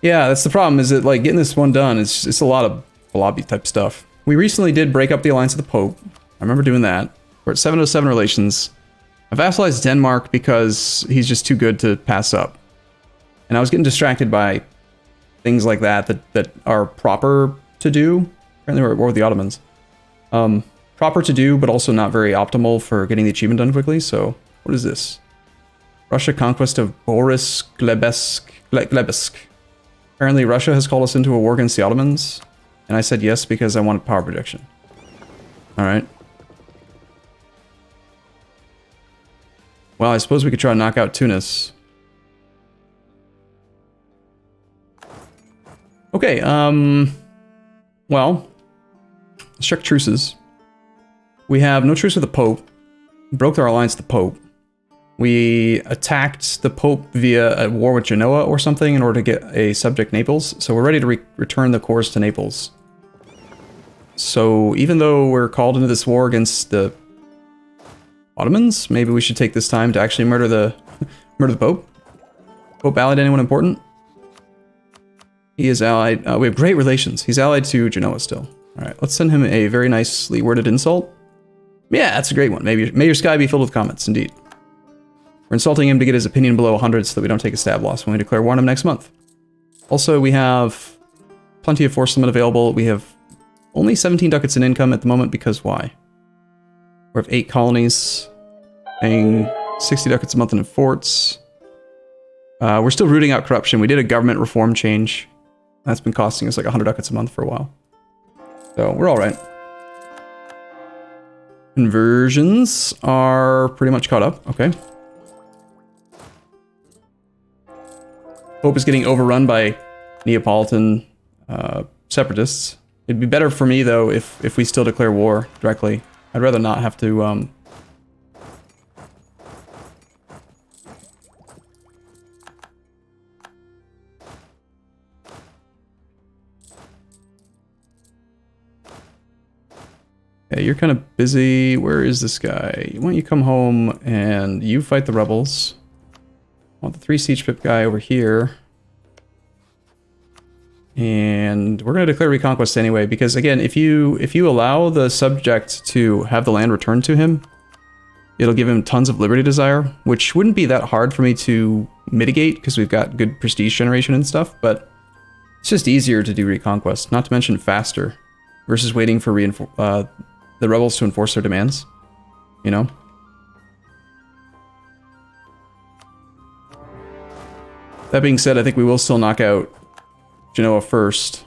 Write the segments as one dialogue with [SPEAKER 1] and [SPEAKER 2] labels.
[SPEAKER 1] Yeah, that's the problem, is that, like, getting this one done, it's a lot of lobby type stuff. We recently did break up the alliance of the Pope. I remember doing that. We're at 707 relations. I vassalized Denmark because he's just too good to pass up. And I was getting distracted by things like that are proper to do. Apparently we're at war with the Ottomans. Proper to do, but also not very optimal for getting the achievement done quickly. So, what is this? Russia conquest of Boris Glebsk. Apparently Russia has called us into a war against the Ottomans. And I said yes because I wanted power projection. Alright. Well, I suppose we could try to knock out Tunis. Okay, well, let's check truces. We have no truce with the Pope. Broke our alliance with the Pope. We attacked the Pope via a war with Genoa or something in order to get a subject Naples. So we're ready to return the cores to Naples. So even though we're called into this war against the Ottomans, maybe we should take this time to actually murder the Pope. Pope allied anyone important? He is allied. We have great relations. He's allied to Genoa still. All right, let's send him a very nicely worded insult. Yeah, that's a great one. May your sky be filled with comets, indeed. We're insulting him to get his opinion below 100 so that we don't take a stab loss when we declare war on him next month. Also, we have plenty of force limit available. We have only 17 ducats in income at the moment because why? We have 8 colonies, paying 60 ducats a month in forts. We're still rooting out corruption. We did a government reform change. That's been costing us like 100 ducats a month for a while. So we're all right. Conversions are pretty much caught up. Okay. Pope is getting overrun by Neapolitan separatists. It'd be better for me, though, if we still declare war directly. I'd rather not have to... Okay, you're kind of busy. Where is this guy? Why don't you come home and you fight the rebels? I want the 3 siege pip guy over here. And we're going to declare reconquest anyway, because again, if you allow the subject to have the land returned to him, it'll give him tons of liberty desire, which wouldn't be that hard for me to mitigate because we've got good prestige generation and stuff, but it's just easier to do reconquest, not to mention faster, versus waiting for the rebels to enforce their demands, you know? That being said, I think we will still knock out Genoa first.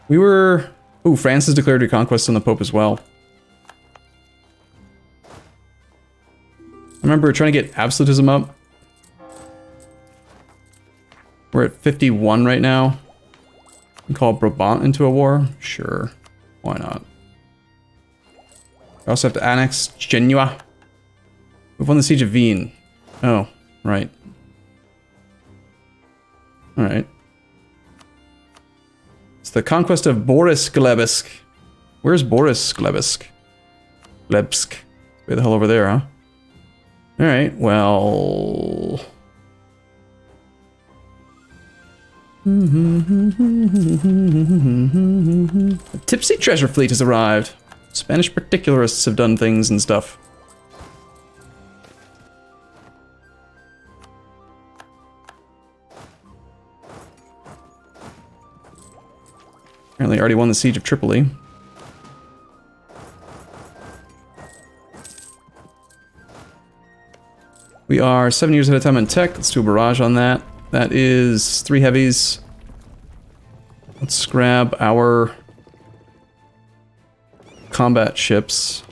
[SPEAKER 1] We were... Ooh, France has declared reconquest on the Pope as well. I remember trying to get absolutism up. We're at 51 right now. We call Brabant into a war? Sure. Why not? We also have to annex Genoa. We've won the Siege of Wien. Oh, right. Alright. It's the conquest of Boris Glebsk. Where's Boris Glebsk? Glebsk. Way the hell over there, huh? Alright, well... A tipsy treasure fleet has arrived. Spanish particularists have done things and stuff. Apparently already won the Siege of Tripoli. We are 7 years ahead of time in tech. Let's do a barrage on that. That is 3 heavies. Let's grab our combat ships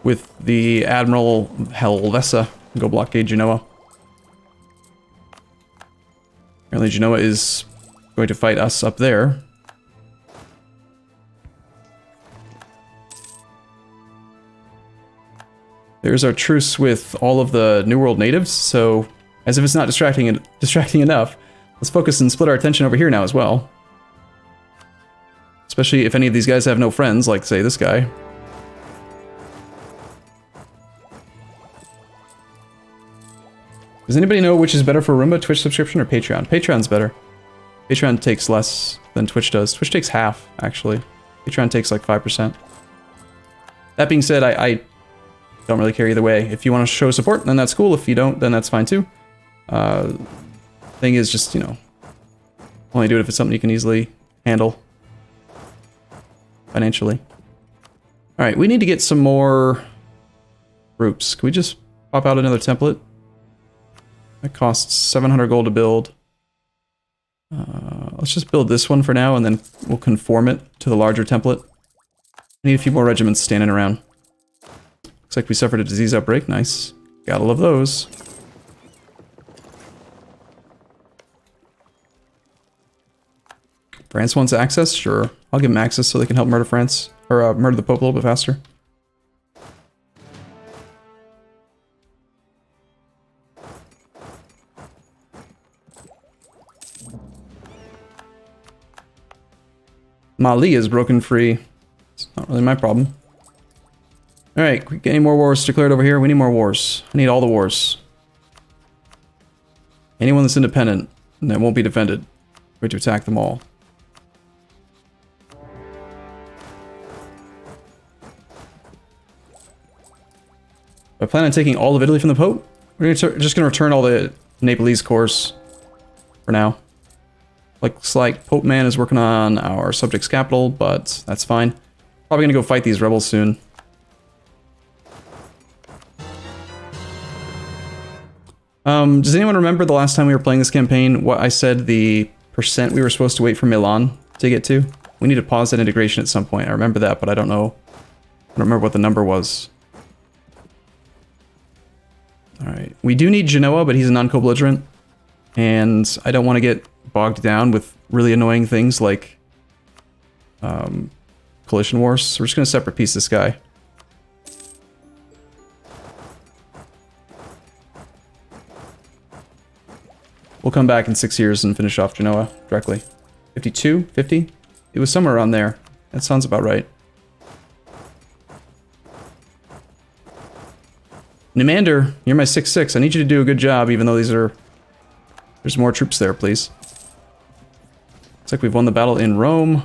[SPEAKER 1] with the Admiral Helvesa. Go blockade Genoa. Apparently Genoa is going to fight us up there. There's our truce with all of the New World natives, so as if it's not distracting enough, let's focus and split our attention over here now as well. Especially if any of these guys have no friends, like, say, this guy. Does anybody know which is better for Arumba, Twitch subscription or Patreon? Patreon's better. Patreon takes less than Twitch does. Twitch takes half, actually. Patreon takes like 5%. That being said, I don't really care either way. If you want to show support, then that's cool. If you don't, then that's fine too. Thing is just, you know, only do it if it's something you can easily handle financially. All right, we need to get some more groups. Can we just pop out another template? That costs 700 gold to build. Let's just build this one for now, and then we'll conform it to the larger template. Need a few more regiments standing around. Looks like we suffered a disease outbreak. Nice. Gotta love those. France wants access? Sure. I'll give them access so they can help murder France. Or murder the Pope a little bit faster. Mali is broken free. It's not really my problem. Alright, can we get any more wars declared over here? We need more wars. I need all the wars. Anyone that's independent and that won't be defended. We're to attack them all. I plan on taking all of Italy from the Pope. We're just going to return all the Nepalese cores for now. Looks like Pope Man is working on our subject's capital, but that's fine. Probably going to go fight these rebels soon. Does anyone remember the last time we were playing this campaign, what I said the percent we were supposed to wait for Milan to get to? We need to pause that integration at some point. I remember that, but I don't know. I don't remember what the number was. Alright, we do need Genoa, but he's a non-co-belligerent. And I don't want to get bogged down with really annoying things like coalition wars. So we're just going to separate piece this guy. We'll come back in 6 years and finish off Genoa directly. 52? 50? It was somewhere around there. That sounds about right. Nimander, you're my 6-6. I need you to do a good job, even though these are... There's more troops there, please. Looks like we've won the battle in Rome.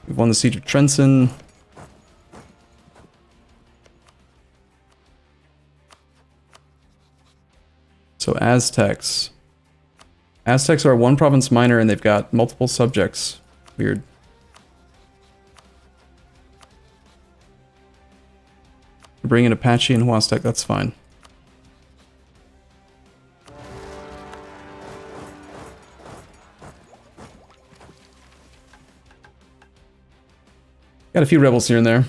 [SPEAKER 1] We've won the siege of Trenton. So Aztecs. Aztecs are one province minor and they've got multiple subjects. Weird. Bring in Apache and Huastec, that's fine. Got a few rebels here and there.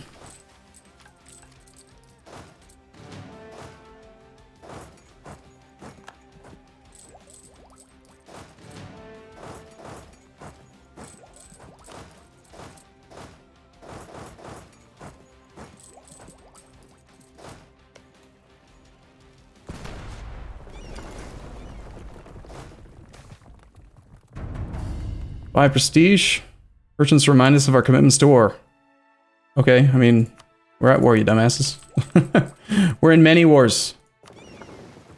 [SPEAKER 1] Buy prestige. Merchants remind us of our commitments to war. Okay, I mean, we're at war, you dumbasses. We're in many wars.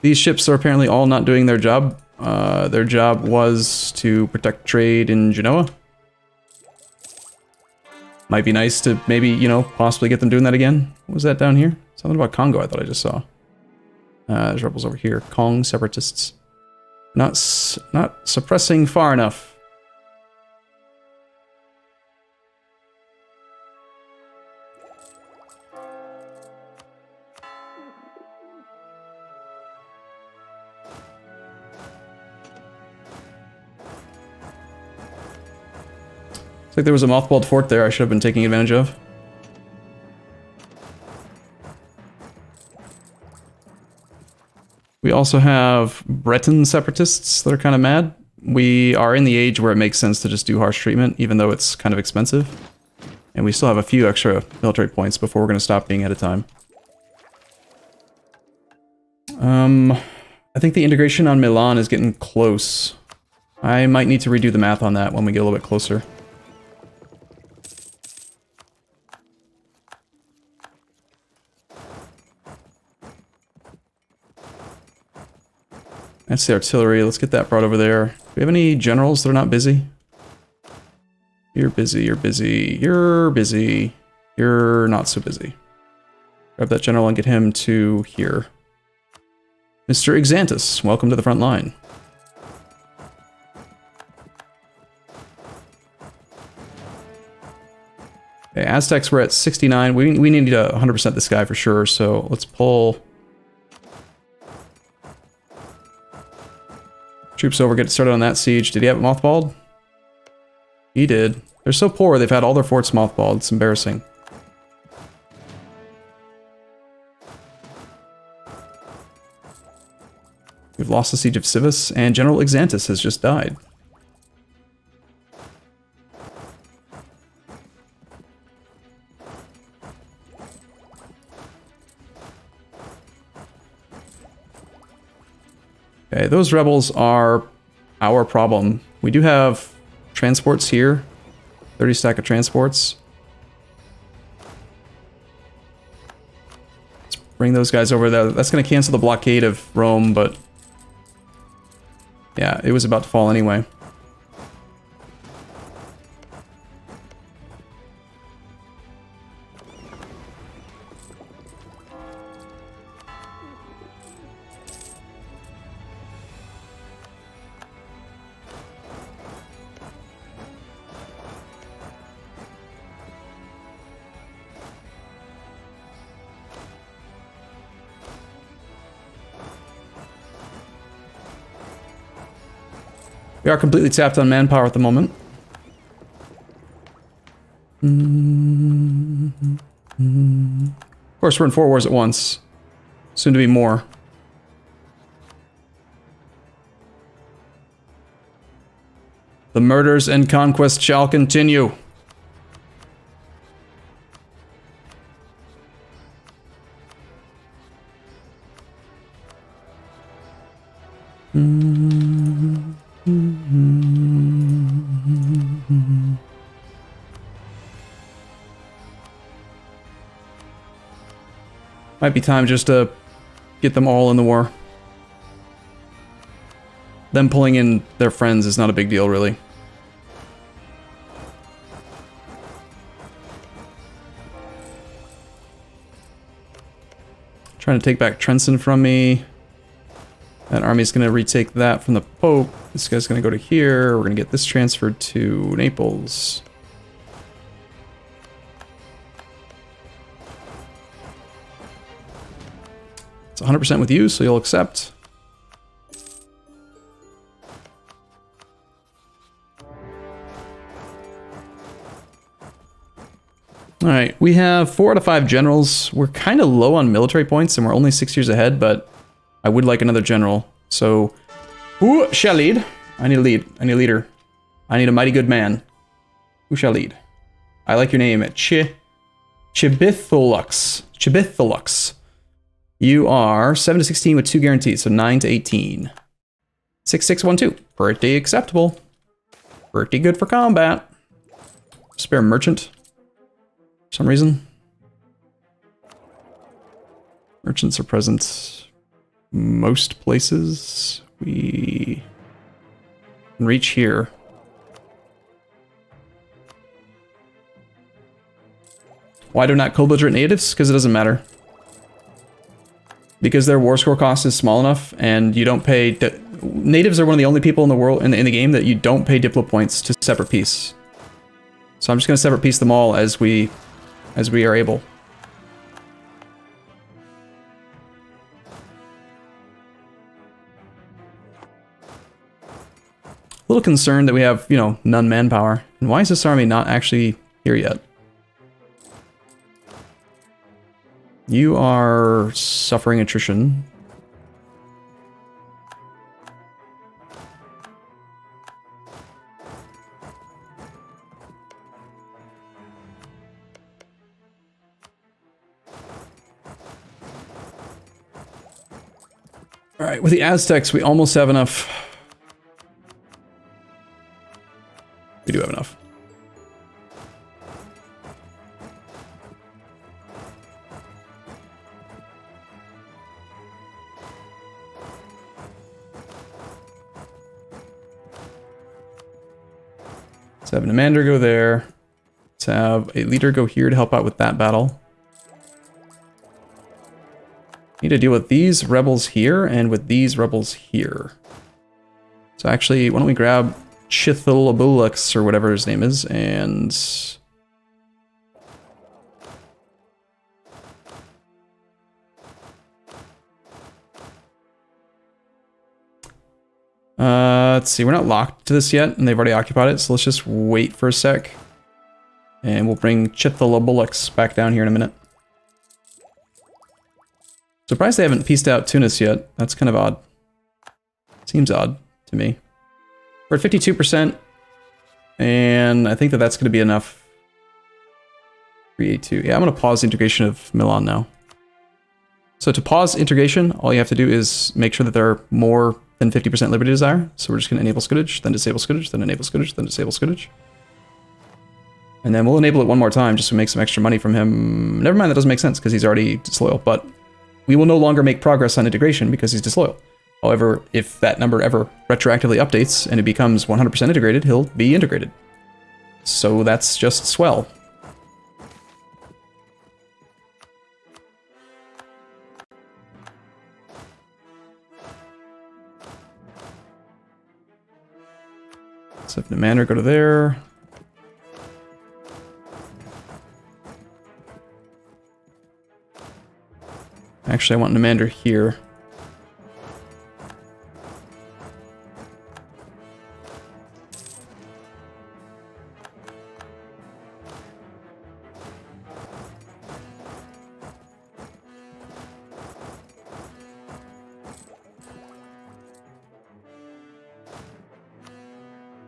[SPEAKER 1] These ships are apparently all not doing their job. Their job was to protect trade in Genoa. Might be nice to maybe, you know, possibly get them doing that again. What was that down here? Something about Congo I thought I just saw. There's rebels over here. Kong separatists. Not suppressing far enough. Looks like there was a mothballed fort there I should have been taking advantage of. We also have Breton separatists that are kind of mad. We are in the age where it makes sense to just do harsh treatment, even though it's kind of expensive. And we still have a few extra military points before we're going to stop being at a time. I think the integration on Milan is getting close. I might need to redo the math on that when we get a little bit closer. That's the artillery. Let's get that brought over there. Do we have any generals that are not busy? You're busy, you're busy, you're busy. You're not so busy. Grab that general and get him to here. Mr. Exantus, welcome to the front line. Okay, Aztecs were at 69. We need to 100% this guy for sure, so let's pull troops over, get started on that siege. Did he have it mothballed? He did. They're so poor, they've had all their forts mothballed. It's embarrassing. We've lost the siege of Civis, and General Exantus has just died. Okay, those rebels are our problem. We do have transports here. 30 stack of transports. Let's bring those guys over there. That's going to cancel the blockade of Rome, but yeah, it was about to fall anyway. We are completely tapped on manpower at the moment. Of course, we're in 4 wars at once. Soon to be more. The murders and conquest shall continue. Might be time just to get them all in the war. Them pulling in their friends is not a big deal, really. Trying to take back Trenton from me. That army's going to retake that from the Pope. This guy's going to go to here. We're going to get this transferred to Naples. It's 100% with you, so you'll accept. Alright, we have 4 out of 5 generals. We're kind of low on military points, and we're only 6 years ahead, but I would like another general. So, who shall lead? I need a lead. I need a leader. I need a mighty good man. Who shall lead? I like your name. Chibitholux. Chibitholux. You are 7 to 16 with 2 guarantees, so 9 to 18. 6612. Pretty acceptable. Pretty good for combat. Spare merchant. For some reason. Merchants are present most places. We can reach here. Why do not co-belligerent natives? Because it doesn't matter. Because their war score cost is small enough, and you don't pay... Natives are one of the only people in the world, in the game, that you don't pay Diplo points to separate peace. So I'm just going to separate peace them all as we are able. A little concerned that we have, you know, none manpower. And why is this army not actually here yet? You are suffering attrition. All right, with the Aztecs, we almost have enough. We do have enough. Let's have an Amanda go there. Let's have a leader go here to help out with that battle. Need to deal with these rebels here and with these rebels here. So actually, why don't we grab Chithalabulux or whatever his name is, and... let's see, we're not locked to this yet, and they've already occupied it, so let's just wait for a sec. And we'll bring Chithalabulux back down here in a minute. Surprised they haven't pieced out Tunis yet. That's kind of odd. Seems odd to me. We're at 52%, and I think that that's going to be enough. 382. Yeah, I'm going to pause the integration of Milan now. So to pause integration, all you have to do is make sure that there are more than 50% liberty desire. So we're just going to enable scutage, then disable scutage, then enable scutage, then disable scutage. And then we'll enable it one more time just to make some extra money from him. Never mind, that doesn't make sense because he's already disloyal, but we will no longer make progress on integration because he's disloyal. However, if that number ever retroactively updates and it becomes 100% integrated, he'll be integrated. So that's just swell. Let's have Demander go to there. Actually, I want Demander here.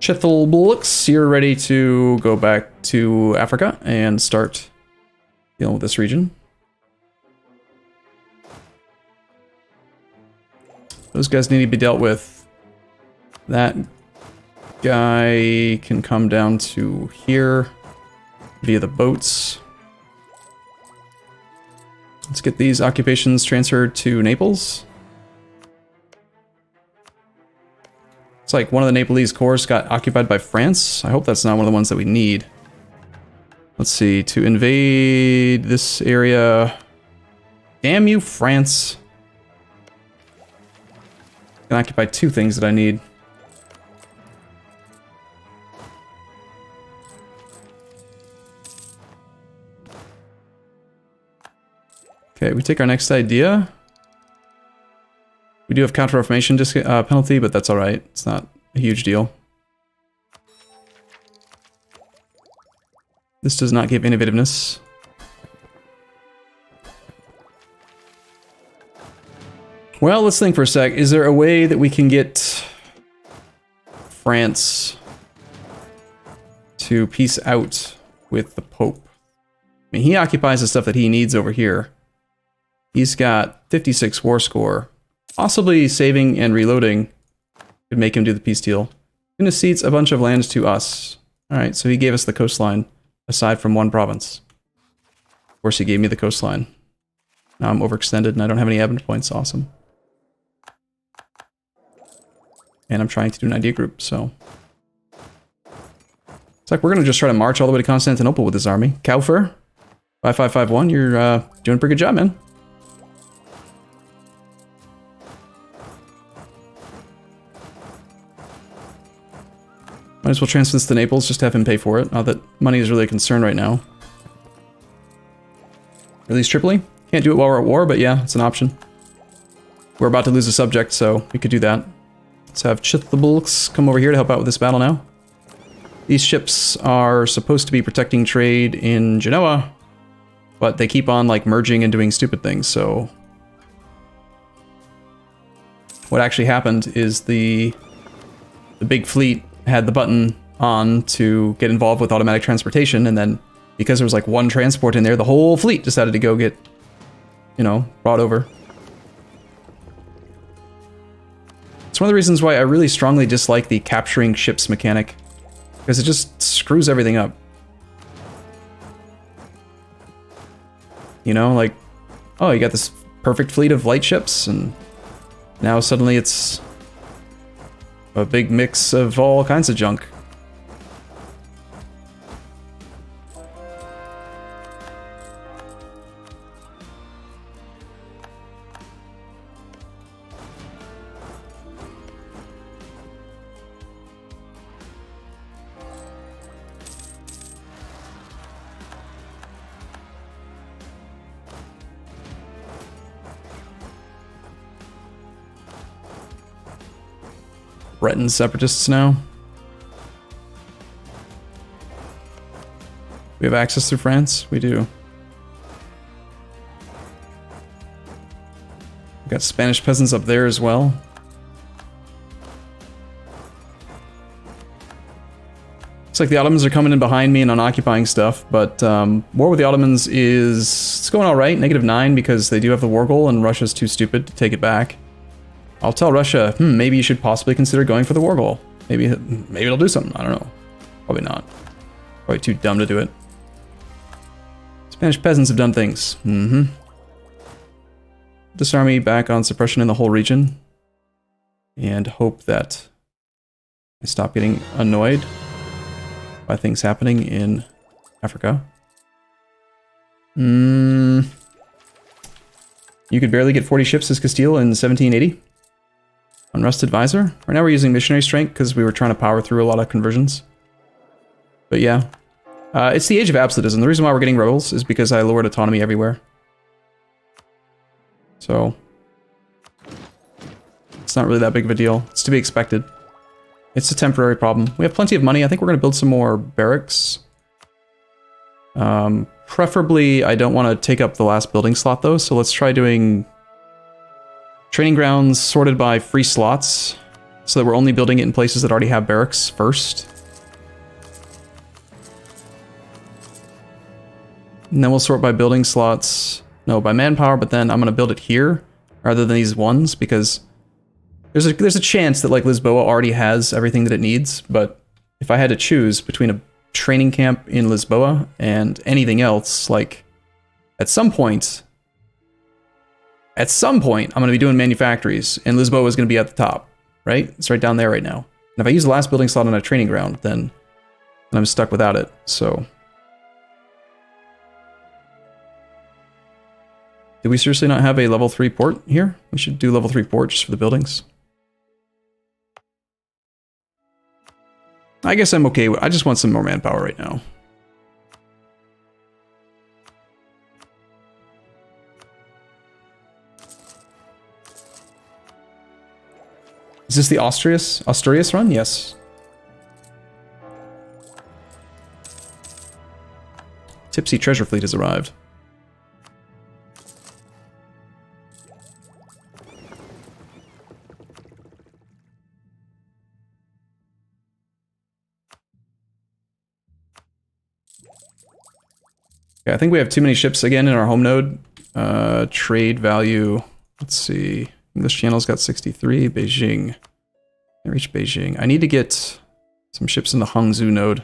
[SPEAKER 1] Chithalabulux, you're ready to go back to Africa and start dealing with this region. Those guys need to be dealt with. That guy can come down to here via the boats. Let's get these occupations transferred to Naples. It's like one of the Nepalese corps got occupied by France. I hope that's not one of the ones that we need. Let's see, to invade this area. Damn you, France. Can occupy two things that I need. Okay, we take our next idea. We do have counter-reformation penalty, but that's alright. It's not a huge deal. This does not give innovativeness. Well, let's think for a sec. Is there a way that we can get France to peace out with the Pope? I mean, he occupies the stuff that he needs over here. He's got 56 war score. Possibly saving and reloading could make him do the peace deal. And cedes a bunch of lands to us. Alright, so he gave us the coastline, aside from one province. Of course, he gave me the coastline. Now I'm overextended and I don't have any admin points. Awesome. And I'm trying to do an idea group, so... It's like we're going to just try to march all the way to Constantinople with this army. Kaufer, 5551, you're doing a pretty good job, man. Might as well transfer this to Naples, just have him pay for it. Not that money is really a concern right now. Release Tripoli? Can't do it while we're at war, but yeah, it's an option. We're about to lose a subject, so we could do that. Let's have Chithalabulux come over here to help out with this battle now. These ships are supposed to be protecting trade in Genoa, but they keep on like merging and doing stupid things, so... What actually happened is the big fleet had the button on to get involved with automatic transportation, and then because there was like one transport in there, the whole fleet decided to go get, you know, brought over. It's one of the reasons why I really strongly dislike the capturing ships mechanic, because it just screws everything up. You know, like, oh, you got this perfect fleet of light ships, and now suddenly it's a big mix of all kinds of junk. Breton separatists now. We have access through France? We do. We've got Spanish peasants up there as well. Looks like the Ottomans are coming in behind me and on occupying stuff, but war with the Ottomans is... it's going alright, -9, because they do have the war goal and Russia's too stupid to take it back. I'll tell Russia, maybe you should possibly consider going for the war goal. Maybe it'll do something, I don't know. Probably not. Probably too dumb to do it. Spanish peasants have done things. Disarm me back on suppression in the whole region. And hope that I stop getting annoyed by things happening in Africa. You could barely get 40 ships as Castile in 1780. Unrest advisor. Right now we're using missionary strength because we were trying to power through a lot of conversions. But yeah. It's the age of absolutism. The reason why we're getting rebels is because I lowered autonomy everywhere. So it's not really that big of a deal. It's to be expected. It's a temporary problem. We have plenty of money. I think we're going to build some more barracks. Preferably, I don't want to take up the last building slot though, so let's try doing training grounds sorted by free slots, so that we're only building it in places that already have barracks first. And then we'll sort by building slots, no, by manpower, but then I'm going to build it here rather than these ones, because there's a chance that like Lisboa already has everything that it needs, but if I had to choose between a training camp in Lisboa and anything else, like at some point I'm going to be doing manufactories, and Lisboa is going to be at the top, right? It's right down there right now. And if I use the last building slot on a training ground, then I'm stuck without it, so... Did we seriously not have a level 3 port here? We should do level 3 port just for the buildings. I guess I'm okay. I just want some more manpower right now. Is this the Asturias run? Yes. Tipsy treasure fleet has arrived. I think we have too many ships again in our home node. Trade value. Let's see. English Channel's got 63. Beijing. I reach Beijing. I need to get some ships in the Hangzhou node.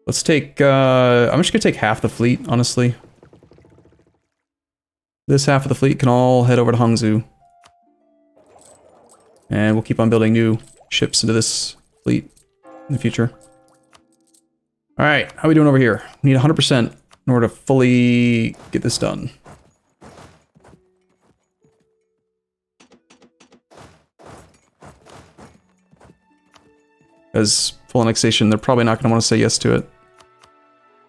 [SPEAKER 1] Let's take... I'm just going to take half the fleet, honestly. This half of the fleet can all head over to Hangzhou. And we'll keep on building new ships into this fleet in the future. Alright, how are we doing over here? We need 100% in order to fully get this done. Because full annexation, they're probably not going to want to say yes to it.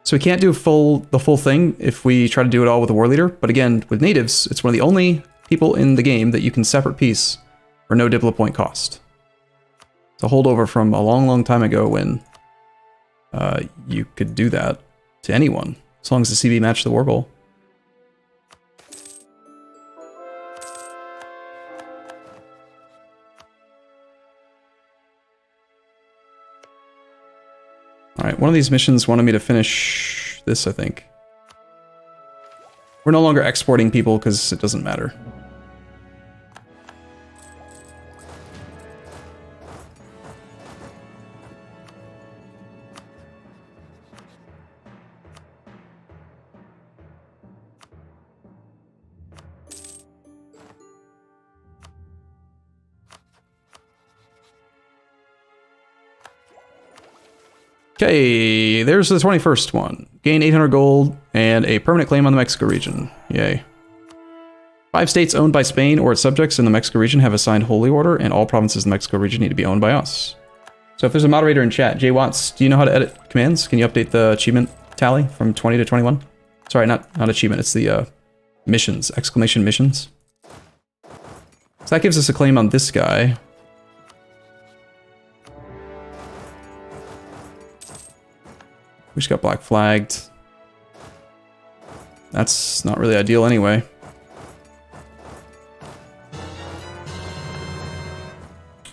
[SPEAKER 1] So we can't do the full thing if we try to do it all with a war leader. But again, with natives, it's one of the only people in the game that you can separate peace for no diplo point cost. It's a holdover from a long, long time ago when you could do that to anyone, as long as the CB matched the war goal. Alright, one of these missions wanted me to finish this, I think. We're no longer exporting people because it doesn't matter. Okay, there's the 21st one. Gain 800 gold and a permanent claim on the Mexico region. Yay. 5 states owned by Spain or its subjects in the Mexico region have assigned holy order, and all provinces in the Mexico region need to be owned by us. So if there's a moderator in chat, Jay Watts, do you know how to edit commands? Can you update the achievement tally from 20 to 21? Sorry, not achievement, it's the missions, exclamation missions. So that gives us a claim on this guy. We just got black flagged. That's not really ideal anyway.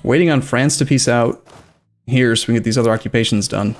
[SPEAKER 1] Waiting on France to peace out here so we can get these other occupations done.